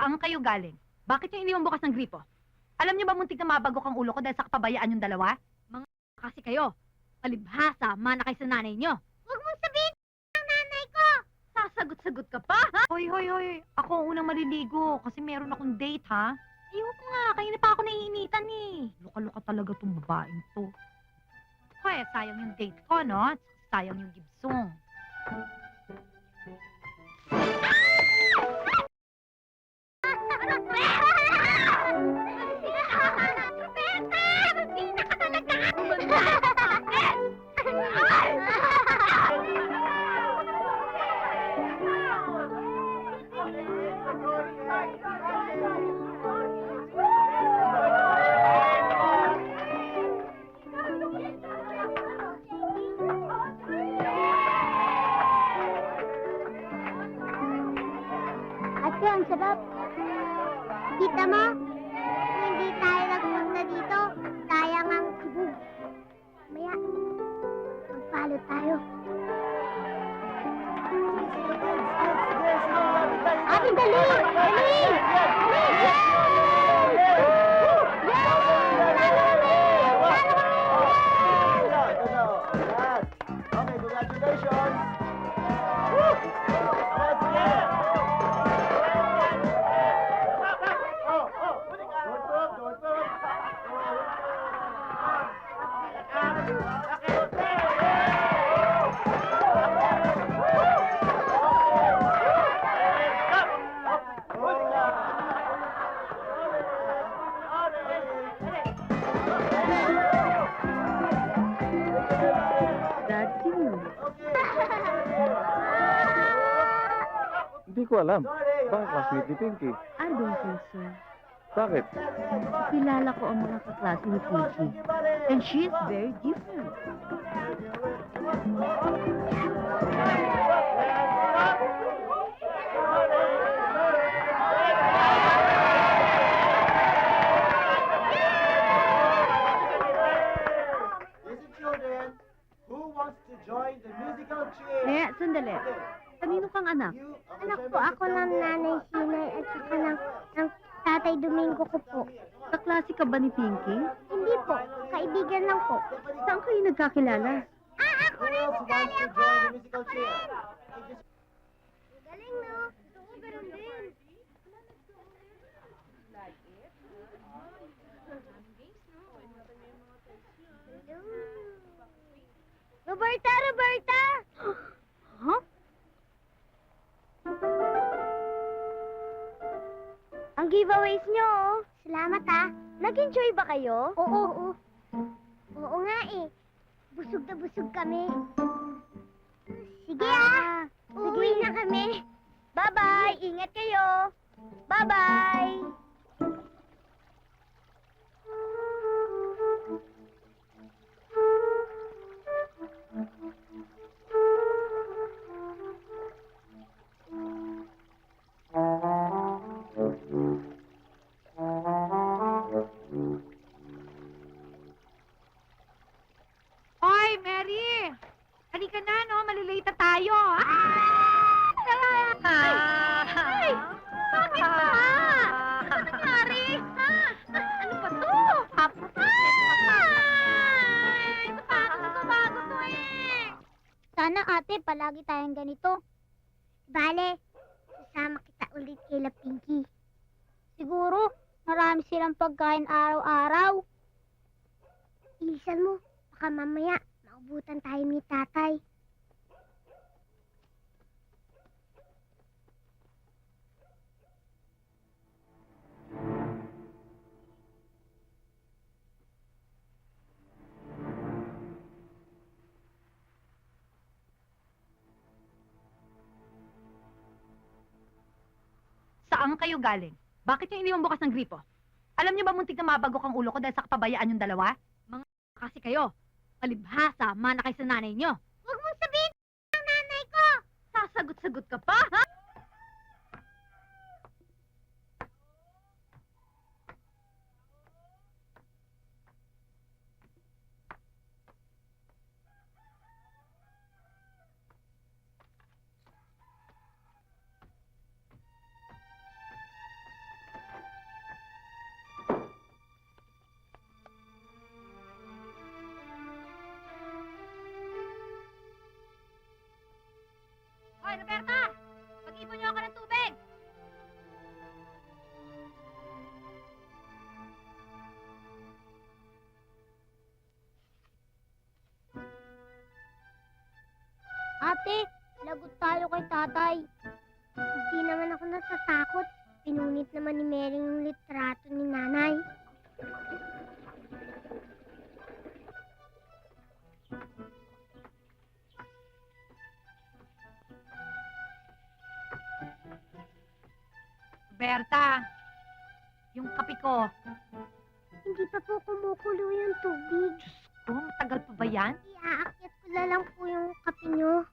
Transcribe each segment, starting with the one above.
Saan kayo galing? Bakit yung iniwan bukas ng gripo? Alam niyo ba muntik na mabagok ang ulo ko dahil sa kapabayaan yung dalawa? Mga kasi kayo. Palibhasa, mana kayo sa nanay niyo. Huwag mong sabihin ang nanay ko! Sasagot-sagot ka pa, ha? Hoy, hoy, hoy. Ako ang unang maliligo kasi meron akong date, ha? Ayoko nga. Kanina pa ako naiinitan, eh. Luka-luka talaga tong babaeng to. Hoy, sayang yung date ko, no? Sayang yung gibsong. Ate, ang sarap. Kita mo? Kung hindi tayo nagpunta dito, sayang ang sibug. Maya, magpalo tayo. Ate, dali! Dali! Okay, congratulations! Hindi ko alam. Baka classmate ni Pinky. I don't think so. Bakit? Kilala ko ang mga kaklase ni Pinky. And she is very different. Listen, children. Who wants to join the musical chair? Eh, sandali. Kanino kang anak? Anak po ako ng nanay Sinay at saka ng tatay Domingo ko po. Kaklase ka ba ni Pinky? Hindi po, kaibigan lang po. Saan kayo nagkakilala? Ako Who rin, else sali wants to ako! join the musical chair? Galing, no? Gusto ko ganun din. Roberta! Roberta! Huh? Ang giveaways nyo, oh. Salamat, ah. Nag-enjoy ba kayo? Oo. Oo nga, eh. Busog na busog kami. Sige, ah. Uuwi na kami. Bye-bye. Ingat kayo. Bye-bye. Hoy, Mary! Halika na, no? Malilate na tayo. Ay! Bakit ba? Ano nangyari? Ha? Ano ba to? Ay! Bago to eh. Sana ate, palagi tayong ganito. Bale, sasama kita ulit kay La Pinky. Siguro, marami silang pagkain araw-araw. Ilisan mo, baka mamaya maubutan tayo ni tatay. Saan kayo galing? Bakit yung iniwan bukas ng gripo? Alam niyo ba muntik na mabagok ang ulo ko dahil sa kapabayaan yung dalawa? Mga kasi kayo. Palibhasa, mana kayo sa nanay niyo. Huwag mong sabihin ang nanay ko! Sasagot-sagot ka pa, ha? Hoy, Roberta! Mag-ipon niyo ako ng tubig! Ate, lagot tayo kay tatay. Hindi naman ako natatakot. Pinunit naman ni Mary yung litrato ni nanay. Roberta! Yung kape ko. Hindi pa po kumukulo yung tubig. Kung tagal pa ba yan? Iaakyat ko na lang po yung kape nyo.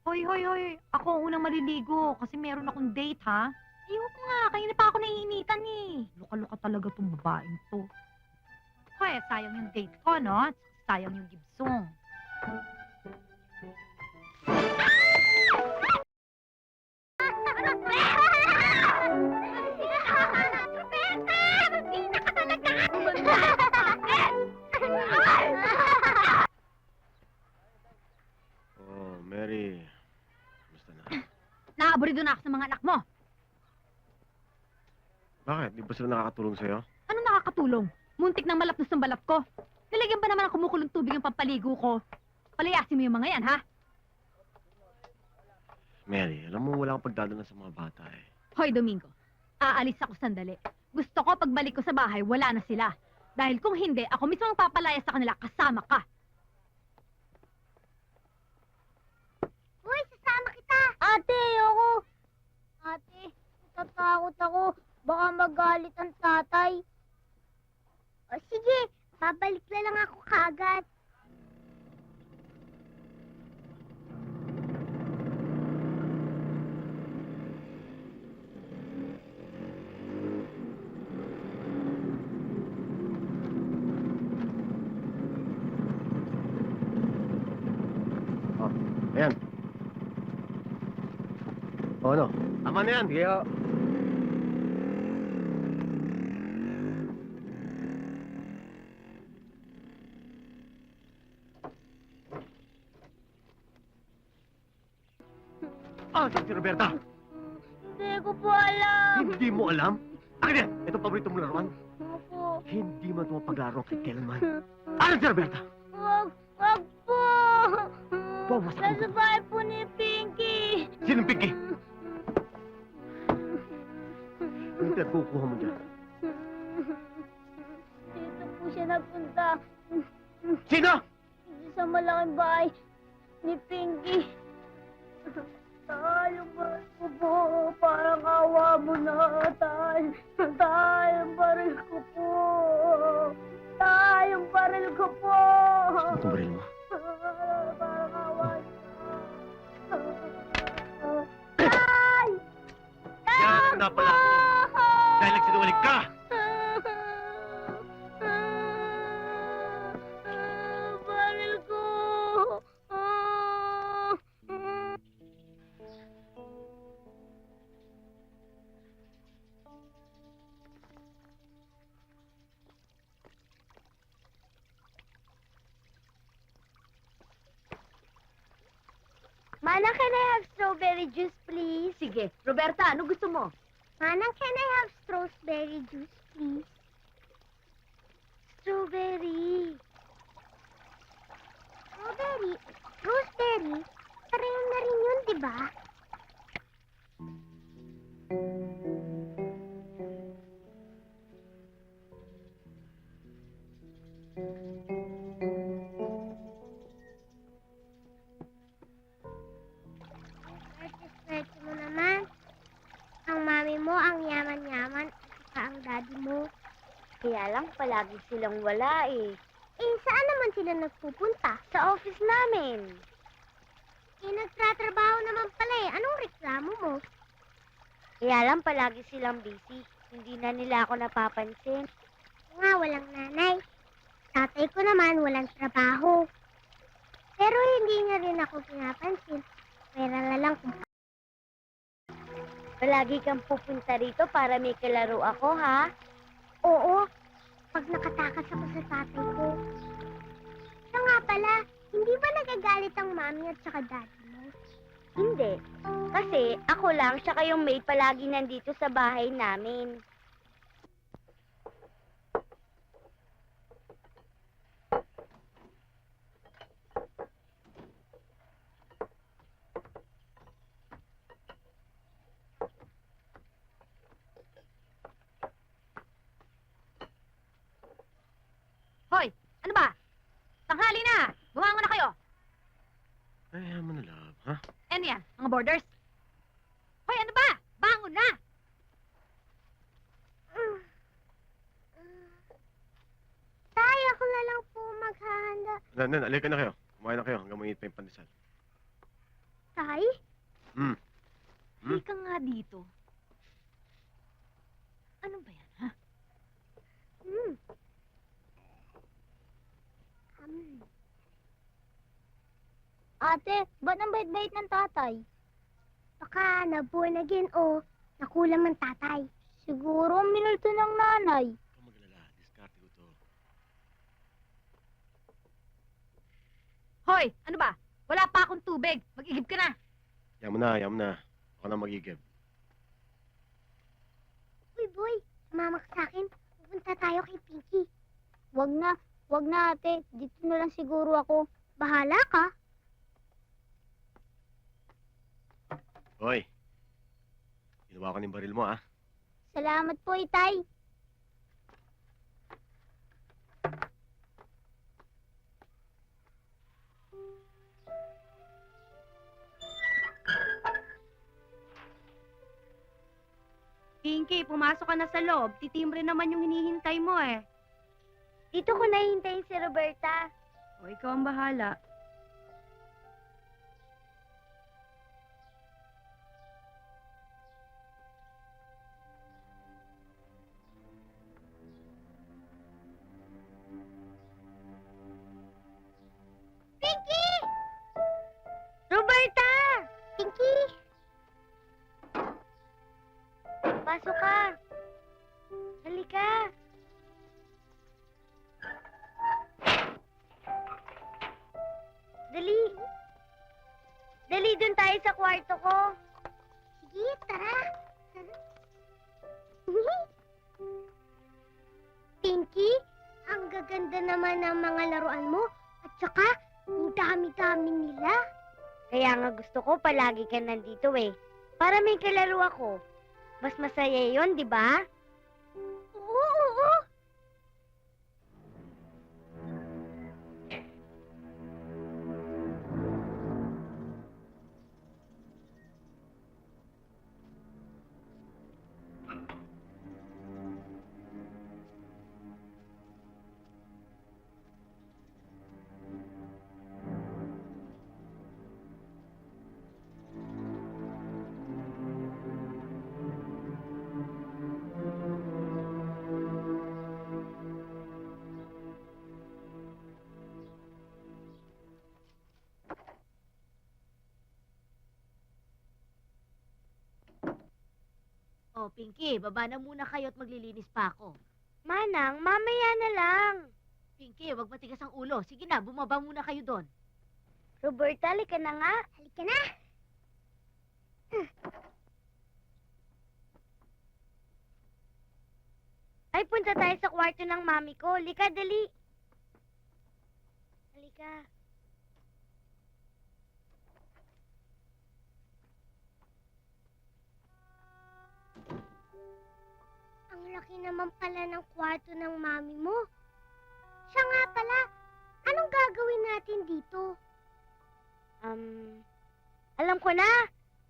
Hoy, hoy, hoy. Ako ang unang maliligo kasi meron akong date, ha? Ayoko nga. Kanina pa ako naiinitan, eh. Luka-luka talaga tong babaeng to. Hoy, sayang yung date ko, no? Sayang yung gibsong. Oh, Mary. Basta na. Naaburido na ako sa mga anak mo. Bakit? Di ba sila nakakatulong sa'yo? Ano nakakatulong? Muntik nang malapnos ng balat ko. Nilagyan ba naman ang kumukulong tubig yung pampaligo ko? Palayasin mo yung mga yan, ha? Mary, alam mo wala akong pagdadala sa mga bata eh. Hoy, Domingo. Aalis ako sandali. Gusto ko pagbalik ko sa bahay, wala na sila. Dahil kung hindi, ako mismo ang papalaya sa kanila kasama ka. Uy, sasama kita! Ate, ayoko! Ate, natatakot ako. Baka magalit ang tatay. O sige, babalik na lang ako kaagad. Ayan. O ano? Tama na yan. Sige ho. Ah, si Roberta. Hindi ko po alam. Hindi mo alam? Akin yan. Ito paborito mong laruan. Opo. Hindi mo ito mapaglaro kay kailanman. Ano si Roberta? Wag po! Wow, masakit. Nasa bahay po ni Pinky. Sinong Pinky? Ano pinagkukuha mo dyan? Dito po siya nagpunta. Sino? Dito sa malaking bahay ni Pinky. Tay, yung baril ko po. Parang awa mo na, Tay. Tay, yung baril ko po. Tay, yung baril ko po. Ano itong baril mo? Parang awa niyo. Tay! Yan na pala ako. Dahil nagsinungaling ka! Baril ko! Manang, can I have strawberry juice, please? Sige. Roberta, ano gusto mo? Manang, can I have strawberry juice, please? Strawberry. Strawberry? Roseberry? Pareho na rin yun, di ba? Swerte mo naman. Ang mami mo, ang yaman-yaman, at saka ang daddy mo. Kaya lang, palagi silang wala eh. Eh, saan naman sila nagpupunta? Sa office namin. Eh, nagtatrabaho naman pala eh. Anong reklamo mo? Kaya lang, palagi silang busy. Hindi na nila ako napapansin. Nga, walang nanay. Tatay ko naman, walang trabaho. Pero hindi niya rin ako pinapansin. Pera na lang kung palagi kang pupunta rito para may kalaro ako, ha? Oo. Pag nakatakas ako sa tatay ko. Siya nga pala, hindi Hindi ba nagagalit ang mami at saka daddy mo? Hindi. Kasi ako lang tsaka yung maid palagi nandito sa bahay namin. Hoy, ano ba? Tanghali na! Bumangon na kayo! Ay, mo na, love, ha? Ano yan? Mga borders? Hoy, ano ba? Bangon na! Tay, ako na lang po maghahanda. Alika na kayo. Kumain na kayo hanggang mainit pa yung pandesal. Tay? Hmm. Halika nga dito. Ano ba yan, ha? Hmm. Ate, ba't ang bait-bait ng tatay? Baka nabunagin o nakulang ng tatay. Siguro minulto ng nanay. Huwag maglala. Diskarte ko to. Hoy, ano ba? Wala pa akong tubig. Mag-igib ka na. Yan mo na, yan mo na. Ako na magigib. Uy, boy, sumama ka sa akin. Pupunta tayo kay Pinky. Wag na ate. Dito na lang siguro ako. Bahala ka. Hoy. Ginawa ko ng baril mo, ah. Salamat po, Itay. Pinky, pumasok ka na sa loob. Titimbre naman yung hinihintay mo eh. Dito ko nahihintayin si Roberta. O, ikaw ang bahala. Pinky! Roberta! Pinky! Pasok ka. Halika. Dali. Dali, dun tayo sa kwarto ko. Sige, tara. Pinky, ang gaganda naman ng mga laruan mo. At saka, ang dami-dami nila. Kaya nga gusto ko palagi ka nandito eh. Para may kalaro ako. Mas masaya yon, di ba? Oo, oo. Oh, Pinky, baba na muna kayo at maglilinis pa ako. Manang, mamaya na lang. Pinky, wag matigas ang ulo. Sige na, bumaba muna kayo doon. Roberta, halika na nga. Halika na. Ay, punta tayo sa kwarto ng mami ko. Halika, dali. Halika. Ang laki naman pala ng kwarto ng mami mo. Siya nga pala, anong gagawin natin dito? Alam ko na.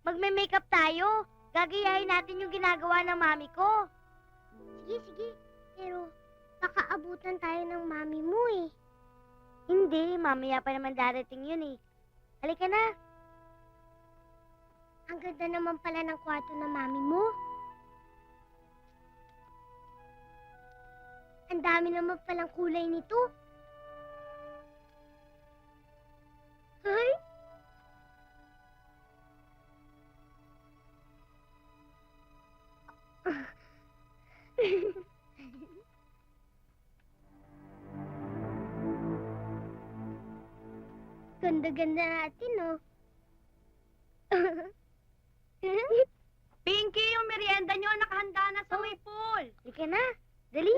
Magme-makeup tayo. Gagayahin natin yung ginagawa ng mami ko. Sige, sige. Pero, baka abutan tayo ng mami mo eh. Hindi, mamaya pa naman darating yun eh. Halika na. Ang ganda naman pala ng kwarto ng mami mo. Ang dami naman palang kulay nito. Ay! ganda-ganda natin, oh. Pinky, yung merienda nyo nakahanda na sa may pool. Halika na. Dali.